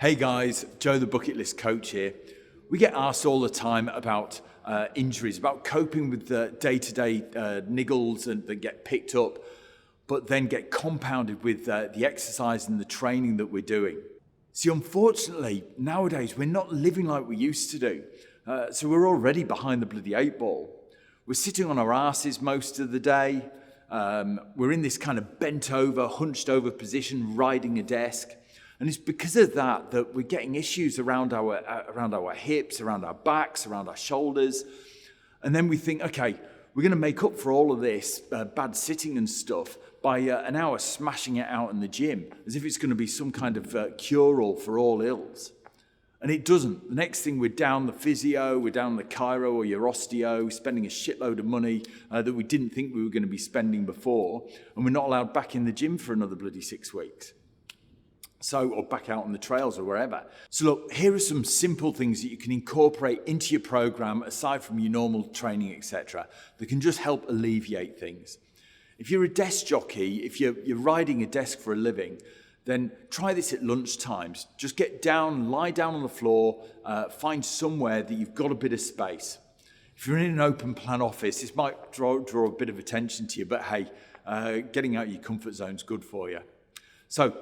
Hey guys, Joe the Bucket List Coach here. We get asked all the time about injuries, about coping with the day-to-day niggles that get picked up, but then get compounded with the exercise and the training that we're doing. See, unfortunately, nowadays we're not living like we used to do. So we're already behind the bloody 8 ball. We're sitting on our asses most of the day. We're in this kind of bent over, hunched over position, riding a desk. And it's because of that we're getting issues around our hips, around our backs, around our shoulders. And then we think, okay, we're going to make up for all of this bad sitting and stuff by an hour smashing it out in the gym, as if it's going to be some kind of cure-all for all ills. And it doesn't. The next thing, we're down the physio, we're down the chiro or your osteo, spending a shitload of money that we didn't think we were going to be spending before, and we're not allowed back in the gym for another bloody 6 weeks. Or back out on the trails or wherever. So look, here are some simple things that you can incorporate into your program, aside from your normal training, etc., that can just help alleviate things. If you're a desk jockey, if you're riding a desk for a living, then try this at lunch times. Just get down, lie down on the floor, find somewhere that you've got a bit of space. If you're in an open plan office, this might draw a bit of attention to you, but hey, getting out of your comfort zone is good for you. So,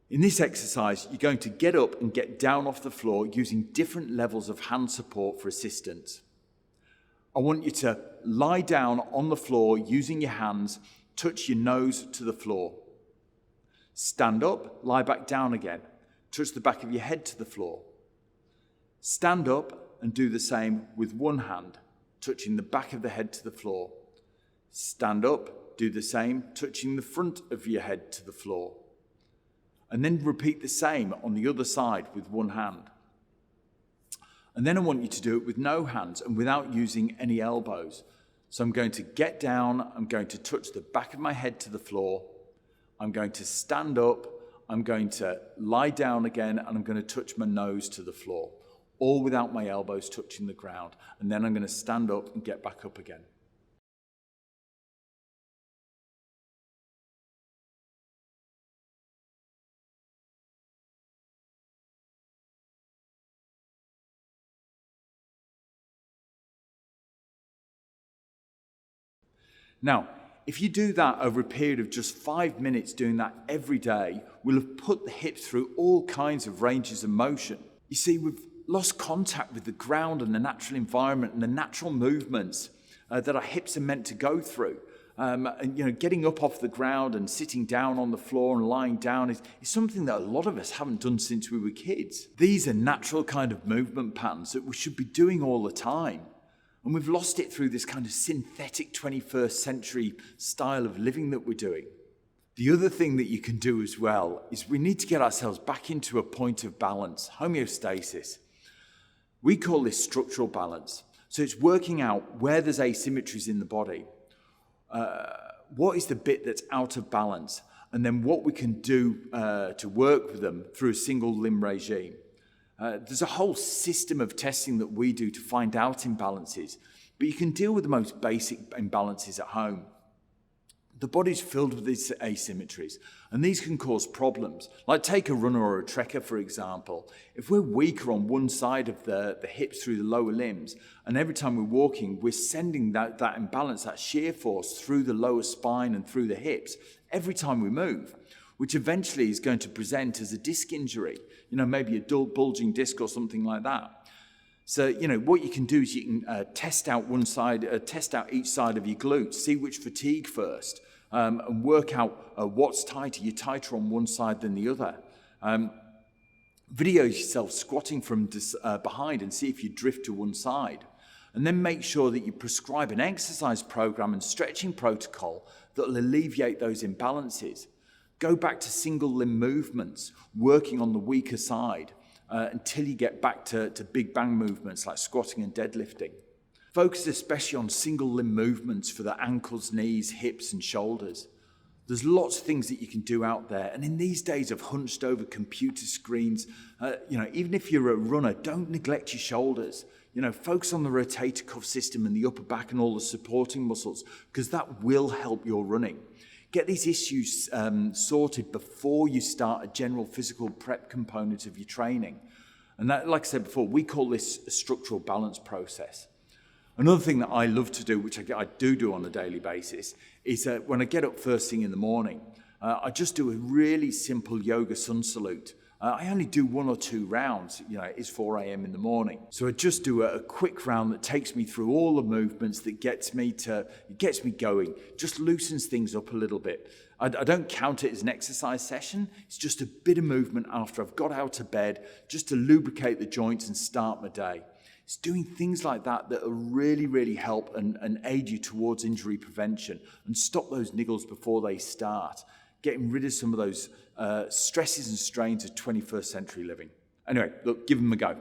in this exercise, you're going to get up and get down off the floor using different levels of hand support for assistance. I want you to lie down on the floor using your hands, touch your nose to the floor. Stand up, lie back down again, touch the back of your head to the floor. Stand up and do the same with one hand, touching the back of the head to the floor. Stand up, do the same, touching the front of your head to the floor. And then repeat the same on the other side with one hand. And then I want you to do it with no hands and without using any elbows. So I'm going to get down, I'm going to touch the back of my head to the floor, I'm going to stand up, I'm going to lie down again, and I'm going to touch my nose to the floor, all without my elbows touching the ground. And then I'm going to stand up and get back up again. Now, if you do that over a period of just 5 minutes, doing that every day, we'll have put the hips through all kinds of ranges of motion. You see, we've lost contact with the ground and the natural environment and the natural movements that our hips are meant to go through. Getting up off the ground and sitting down on the floor and lying down is something that a lot of us haven't done since we were kids. These are natural kind of movement patterns that we should be doing all the time. And we've lost it through this kind of synthetic 21st century style of living that we're doing. The other thing that you can do as well is we need to get ourselves back into a point of balance, homeostasis. We call this structural balance. So it's working out where there's asymmetries in the body. What is the bit that's out of balance? And then what we can do to work with them through a single limb regime. There's a whole system of testing that we do to find out imbalances, but you can deal with the most basic imbalances at home. The body's filled with these asymmetries, and these can cause problems. Like take a runner or a trekker, for example. If we're weaker on one side of the hips through the lower limbs, and every time we're walking, we're sending that imbalance, that shear force through the lower spine and through the hips every time we move, which eventually is going to present as a disc injury, maybe a dull bulging disc or something like that. So, what you can do is you can test out each side of your glutes, see which fatigue first, and work out what's tighter. You're tighter on one side than the other. Video yourself squatting from behind and see if you drift to one side. And then make sure that you prescribe an exercise program and stretching protocol that will alleviate those imbalances. Go back to single limb movements, working on the weaker side until you get back to big bang movements like squatting and deadlifting. Focus especially on single limb movements for the ankles, knees, hips and shoulders. There's lots of things that you can do out there. And in these days of hunched over computer screens, even if you're a runner, don't neglect your shoulders. Focus on the rotator cuff system and the upper back and all the supporting muscles, because that will help your running. Get these issues sorted before you start a general physical prep component of your training. And that, like I said before, we call this a structural balance process. Another thing that I love to do, which I do on a daily basis, is when I get up first thing in the morning, I just do a really simple yoga sun salute. I only do 1 or 2 rounds, it's 4 a.m. in the morning. So I just do a quick round that takes me through all the movements, that gets me going, just loosens things up a little bit. I don't count it as an exercise session. It's just a bit of movement after I've got out of bed, just to lubricate the joints and start my day. It's doing things like that will really, really help and aid you towards injury prevention and stop those niggles before they start, getting rid of some of those stresses and strains of 21st century living. Anyway, look, give them a go.